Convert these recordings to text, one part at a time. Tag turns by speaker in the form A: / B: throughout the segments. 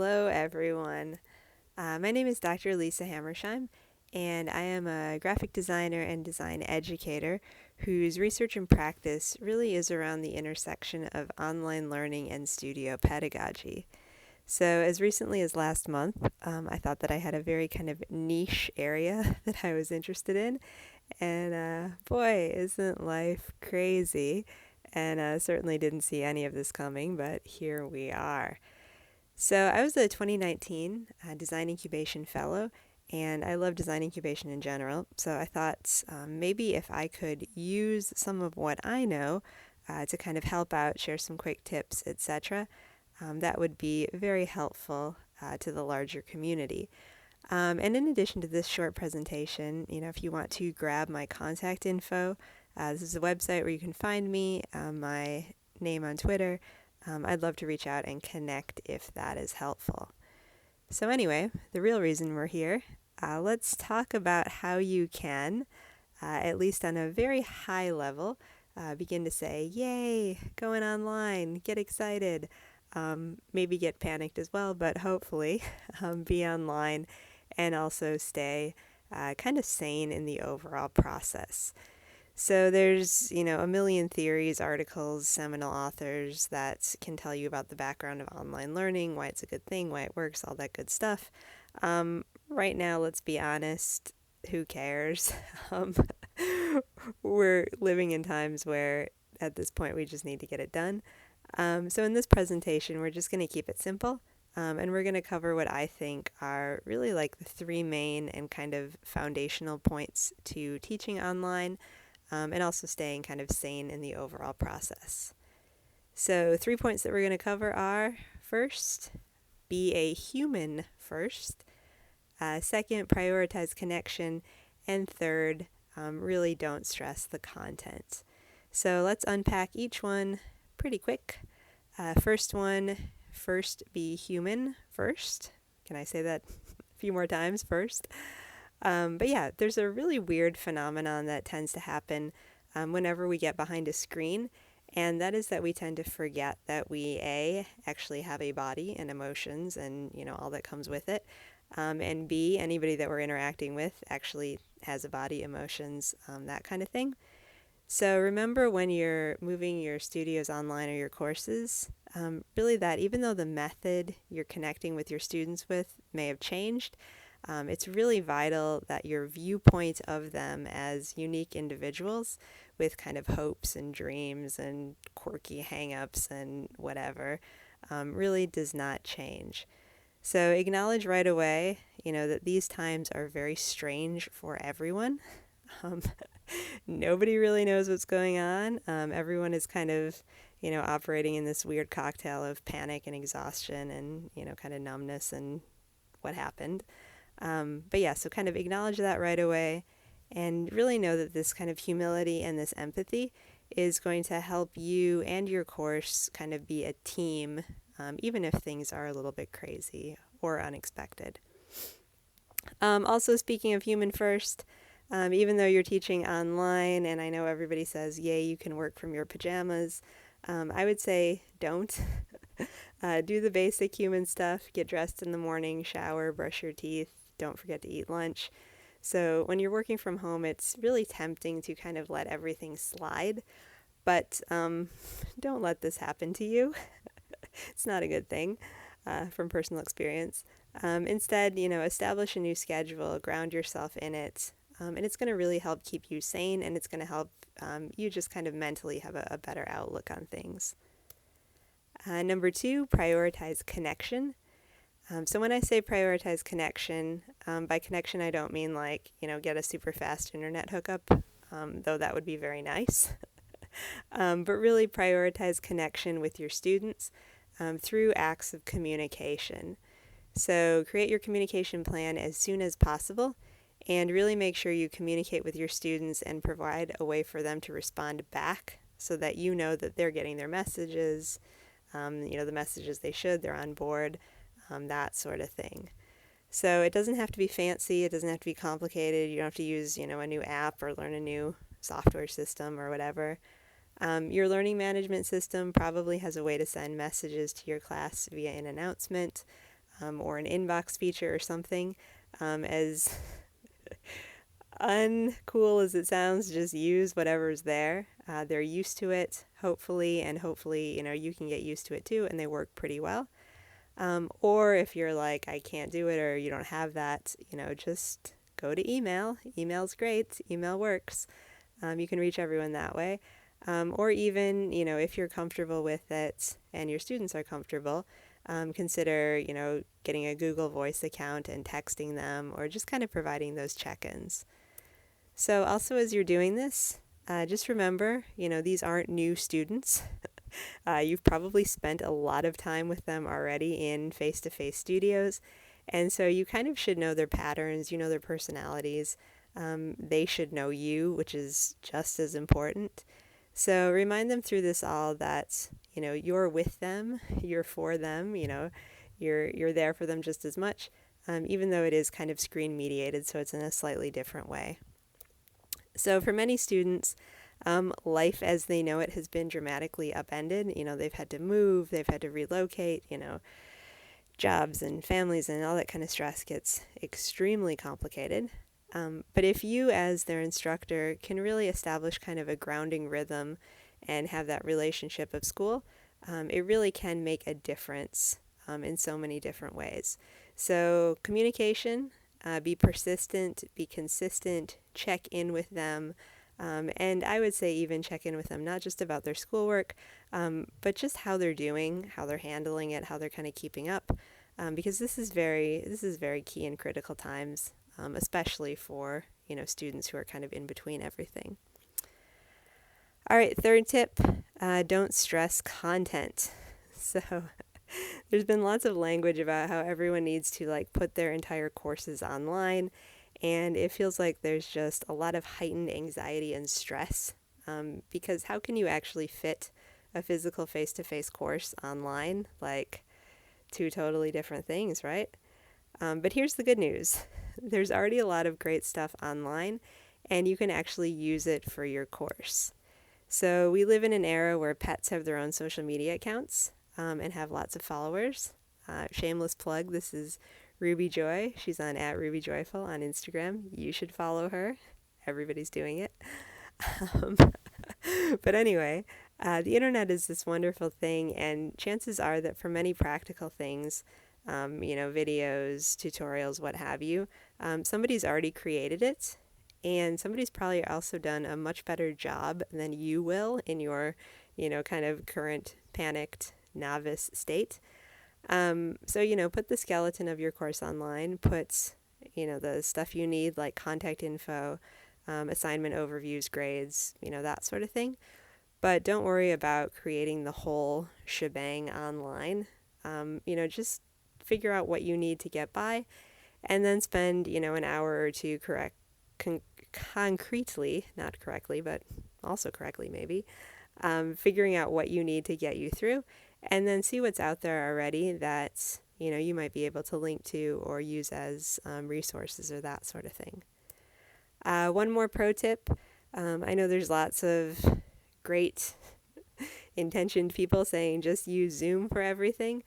A: Hello, everyone. My name is Dr. Lisa Hammershaimb, and I am a graphic designer and design educator whose research and practice really is around the intersection of online learning and studio pedagogy. So, as recently as last month, I thought that I had a very kind of niche area that I was interested in, and boy, isn't life crazy! And certainly didn't see any of this coming, but here we are. So I was a 2019 Design Incubation Fellow, and I love design incubation in general. So I thought maybe if I could use some of what I know to kind of help out, share some quick tips, etc., that would be very helpful to the larger community. And in addition to this short presentation, if you want to grab my contact info, this is a website where you can find me, my name on Twitter. I'd love to reach out and connect if that is helpful. So anyway, the real reason we're here, let's talk about how you can, at least on a very high level, begin to say, yay, going online, get excited, maybe get panicked as well, but hopefully be online and also stay kind of sane in the overall process. So there's, a million theories, articles, seminal authors that can tell you about the background of online learning, why it's a good thing, why it works, all that good stuff. Right now, let's be honest, who cares? We're living in times where at this point we just need to get it done. So in this presentation, we're just going to keep it simple. And we're going to cover what I think are really like the three main and kind of foundational points to teaching online. And also staying kind of sane in the overall process. So 3 points that we're going to cover are, first, be a human first. Second, prioritize connection. And third, really don't stress the content. So let's unpack each one pretty quick. First one, first, be human first. Can I say that a few more times? First. But yeah, there's a really weird phenomenon that tends to happen whenever we get behind a screen, and that is that we tend to forget that we, actually have a body and emotions and, all that comes with it, and B, anybody that we're interacting with actually has a body, emotions, that kind of thing. So remember when you're moving your studios online or your courses, really that even though the method you're connecting with your students with may have changed, it's really vital that your viewpoint of them as unique individuals with kind of hopes and dreams and quirky hang-ups and whatever really does not change. So acknowledge right away, that these times are very strange for everyone. Nobody really knows what's going on. Everyone is kind of, operating in this weird cocktail of panic and exhaustion and, kind of numbness and what happened. But yeah, so kind of acknowledge that right away and really know that this kind of humility and this empathy is going to help you and your course kind of be a team, even if things are a little bit crazy or unexpected. Also, speaking of human first, even though you're teaching online, and I know everybody says, yay, you can work from your pajamas, I would say don't. Do the basic human stuff, get dressed in the morning, shower, brush your teeth, don't forget to eat lunch. So when you're working from home, it's really tempting to kind of let everything slide, but don't let this happen to you. It's not a good thing from personal experience. Instead, establish a new schedule, ground yourself in it, and it's going to really help keep you sane, and it's going to help you just kind of mentally have a better outlook on things. Number 2, prioritize connection. So when I say prioritize connection, by connection I don't mean like, get a super fast internet hookup, though that would be very nice. But really prioritize connection with your students through acts of communication. So create your communication plan as soon as possible and really make sure you communicate with your students and provide a way for them to respond back so that you know that they're getting their messages, the messages they should, they're on board, that sort of thing. So it doesn't have to be fancy, it doesn't have to be complicated, you don't have to use, a new app or learn a new software system or whatever. Your learning management system probably has a way to send messages to your class via an announcement. or an inbox feature or something. As uncool as it sounds, just use whatever's there. They're used to it, hopefully, and hopefully, you can get used to it too, and they work pretty well. Or if you're like, I can't do it, or you don't have that, just go to email. Email's great. Email works. You can reach everyone that way. Or even, if you're comfortable with it and your students are comfortable, consider, getting a Google Voice account and texting them, or just kind of providing those check-ins. So also as you're doing this, just remember, these aren't new students. You've probably spent a lot of time with them already in face-to-face studios, and so you kind of should know their patterns, their personalities. They should know you, which is just as important. So remind them through this all that, you're with them, you're for them, you're there for them just as much, even though it is kind of screen mediated, so it's in a slightly different way. So for many students, life as they know it has been dramatically upended. They've had to move, they've had to relocate, jobs and families and all that kind of stress gets extremely complicated. But if you, as their instructor, can really establish kind of a grounding rhythm and have that relationship of school, it really can make a difference in so many different ways. So communication, be persistent, be consistent, check in with them, and I would say even check in with them, not just about their schoolwork, but just how they're doing, how they're handling it, how they're kind of keeping up, because this is very key in critical times. Especially for, students who are kind of in between everything. All right, third tip, don't stress content. So there's been lots of language about how everyone needs to put their entire courses online, and it feels like there's just a lot of heightened anxiety and stress, because how can you actually fit a physical face-to-face course online? Two totally different things, right? But here's the good news. There's already a lot of great stuff online, and you can actually use it for your course. So we live in an era where pets have their own social media accounts and have lots of followers. Shameless plug, this is Ruby Joy. She's on @RubyJoyful on Instagram. You should follow her. Everybody's doing it. But anyway, the internet is this wonderful thing, and chances are that for many practical things, videos, tutorials, what have you, somebody's already created it, and somebody's probably also done a much better job than you will in your, kind of current panicked novice state. So, put the skeleton of your course online, put, the stuff you need, like contact info, assignment overviews, grades, that sort of thing. But don't worry about creating the whole shebang online. Just figure out what you need to get by, and then spend, an hour or two concretely, not correctly, but also correctly maybe, figuring out what you need to get you through, and then see what's out there already that, you might be able to link to or use as resources or that sort of thing. One more pro tip. I know there's lots of great intentioned people saying just use Zoom for everything.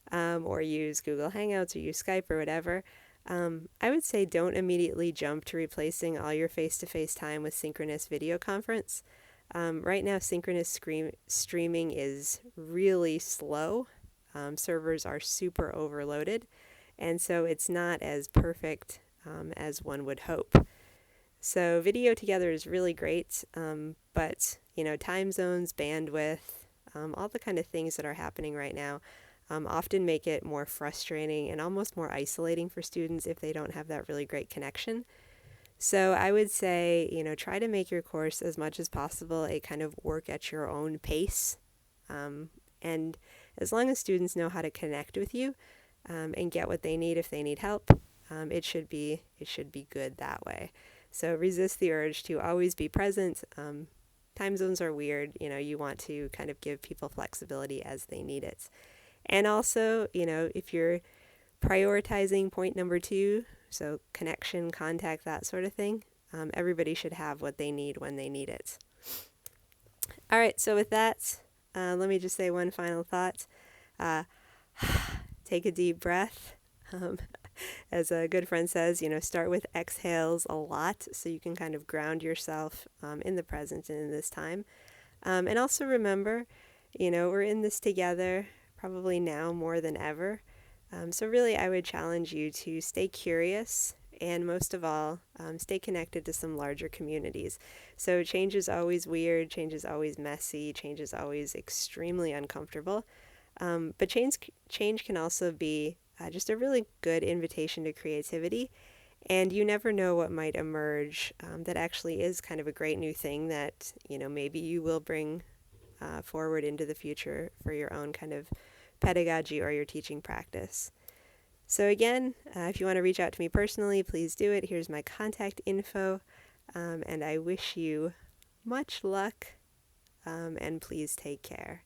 A: Or use Google Hangouts or use Skype or whatever. I would say don't immediately jump to replacing all your face-to-face time with synchronous video conference. Right now, synchronous streaming is really slow. Servers are super overloaded, and so it's not as perfect as one would hope. So video together is really great, but time zones, bandwidth, all the kind of things that are happening right now often make it more frustrating and almost more isolating for students if they don't have that really great connection. So I would say, try to make your course as much as possible a kind of work at your own pace. And as long as students know how to connect with you and get what they need if they need help, it should be good that way. So resist the urge to always be present. Time zones are weird. You want to kind of give people flexibility as they need it. And also, if you're prioritizing point number 2, so connection, contact, that sort of thing, everybody should have what they need when they need it. All right, so with that, let me just say one final thought. Take a deep breath, Um, as a good friend says, start with exhales a lot so you can kind of ground yourself in the present and in this time. And also remember, we're in this together, probably now more than ever. So really, I would challenge you to stay curious and most of all, stay connected to some larger communities. So change is always weird, change is always messy, change is always extremely uncomfortable. But change can also be just a really good invitation to creativity. And you never know what might emerge that actually is kind of a great new thing that, maybe you will bring forward into the future for your own kind of pedagogy or your teaching practice. So again, if you want to reach out to me personally, please do it. Here's my contact info. And I wish you much luck and please take care.